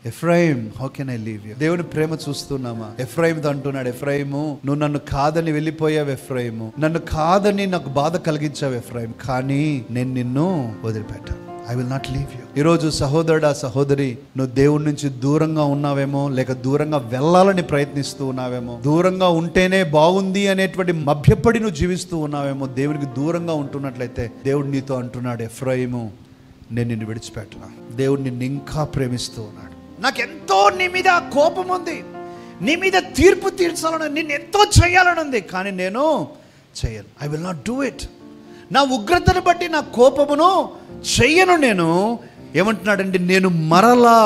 Ephraim, how can I leave you? దేవుని ప్రేమ చూస్తున్నామా? ఎఫ్రాయిముతో అంటున్నాడు, ఎఫ్రాయిము నువ్వు నన్ను కాదని వెళ్ళిపోయావు, ఎఫ్రాయిము నన్ను కాదని నాకు బాధ కలిగించావు ఎఫ్రాయిం, కానీ నేను నిన్ను వదిలిపెట్టాను. I will not leave you. ఈరోజు సహోదరుడా, సహోదరి, నువ్వు దేవుడి నుంచి దూరంగా ఉన్నావేమో, లేక దూరంగా వెళ్ళాలని ప్రయత్నిస్తూ ఉన్నావేమో, దూరంగా ఉంటేనే బాగుంది అనేటువంటి మభ్యపడి నువ్వు జీవిస్తూ ఉన్నావేమో. దేవునికి దూరంగా ఉంటున్నట్లయితే దేవుడు నీతో అంటున్నాడు, ఎఫ్రాయిము నేను నిన్ను విడిచిపెట్టను. దేవుడు నిన్ను ఇంకా ప్రేమిస్తూ ఉన్నాడు. నాకెంతో నీ మీద కోపం ఉంది, నీ మీద తీర్పు తీర్చాలని, నిన్ను ఎంతో చేయాలని ఉంది, కానీ నేను చేయను. I will not do it. నా ఉగ్రతను బట్టి నా కోపమును చెయ్యను. నేను ఏమంటున్నాడండి, నేను మరలా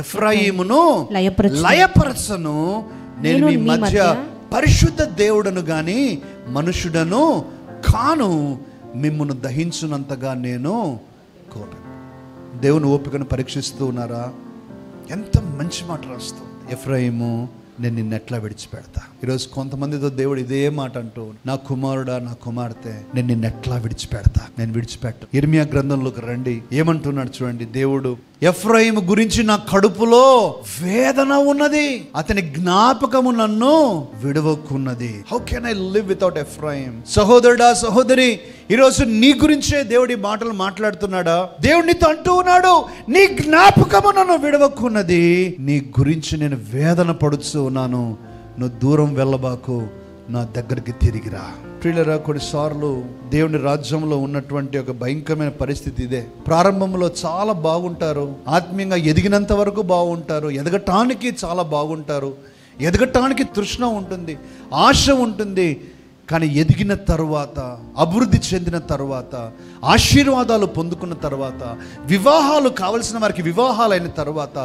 ఎఫ్రాయిమును లయపరచను, నేను మీ మధ్య పరిశుద్ధ దేవుడను గాని మనుషుడను కాను, మిమ్మును దహించునంతగా నేను కోపం. దేవుని ఓపికను పరీక్షిస్తూ ఉన్నారా? ఎంత మంచి మాట రాస్తుంది, ఎఫ్రాయిము నేను నిన్ను ఎట్లా విడిచిపెడతా. ఈరోజు కొంతమందితో దేవుడు ఇదే మాట అంటూ, నా కుమారుడా, నా కుమార్తె, నేను నిన్ను ఎట్లా విడిచిపెడతా, నేను విడిచిపెట్ట. ఇర్మియా గ్రంథంలోకి రండి, ఏమంటున్నాడు చూడండి దేవుడు. ఎఫ్రాయిము గురించి నా కడుపులో వేదన ఉన్నది, అతని జ్ఞాపకము నన్ను విడవకున్నది. How can I live without Ephraim? సహోదరుడా, సహోదరి, ఈరోజు నీ గురించే దేవుడి మాటలు మాట్లాడుతున్నాడా? దేవుడు నీతో అంటూ ఉన్నాడు, నీ జ్ఞాపకము నన్ను విడవకున్నది, నీ గురించి నేను వేదన పడుతూ ఉన్నాను, నువ్వు దూరం వెళ్ళబాకు, నా దగ్గరికి తిరిగిరా. ప్రియులరా, కొన్నిసార్లు దేవుని రాజ్యంలో ఉన్నటువంటి ఒక భయంకరమైన పరిస్థితి ఇదే. ప్రారంభంలో చాలా బాగుంటారు, ఆత్మీయంగా ఎదిగినంత వరకు బాగుంటారు, ఎదగటానికి చాలా బాగుంటారు, ఎదగటానికి తృష్ణ ఉంటుంది, ఆశ ఉంటుంది. కానీ ఎదిగిన తరువాత, అభివృద్ధి చెందిన తరువాత, ఆశీర్వాదాలు పొందుకున్న తర్వాత, వివాహాలు కావలసిన వారికి వివాహాలు అయిన తర్వాత,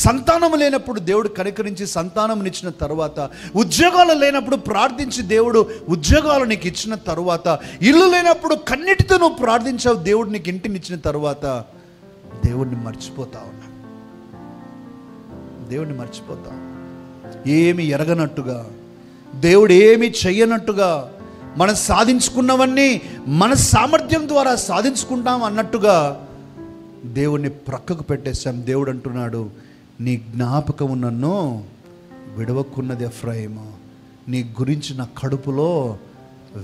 సంతానం లేనప్పుడు దేవుడు కనికరించి సంతానం ఇచ్చిన తర్వాత, ఉద్యోగాలు లేనప్పుడు ప్రార్థించి దేవుడు ఉద్యోగాలు నీకు ఇచ్చిన తర్వాత, ఇల్లు లేనప్పుడు కన్నిటితో నువ్వు ప్రార్థించావు, దేవుడు నీకు ఇంటిని ఇచ్చిన తర్వాత, దేవుడిని మర్చిపోతా ఉన్నా. దేవుడిని మర్చిపోతా, ఏమి ఎరగనట్టుగా, దేవుడు ఏమి చెయ్యనట్టుగా, మనం సాధించుకున్నవన్నీ మన సామర్థ్యం ద్వారా సాధించుకుంటాం అన్నట్టుగా దేవుణ్ణి ప్రక్కకు పెట్టేశాం. దేవుడు అంటున్నాడు, నీ జ్ఞాపకము నన్ను విడవకున్నది ఎఫ్రాయిము, నీ గురించి నా కడుపులో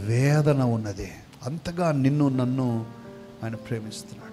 వేదన ఉన్నది. అంతగా నిన్ను నన్ను ఆయన ప్రేమిస్తున్నాడు.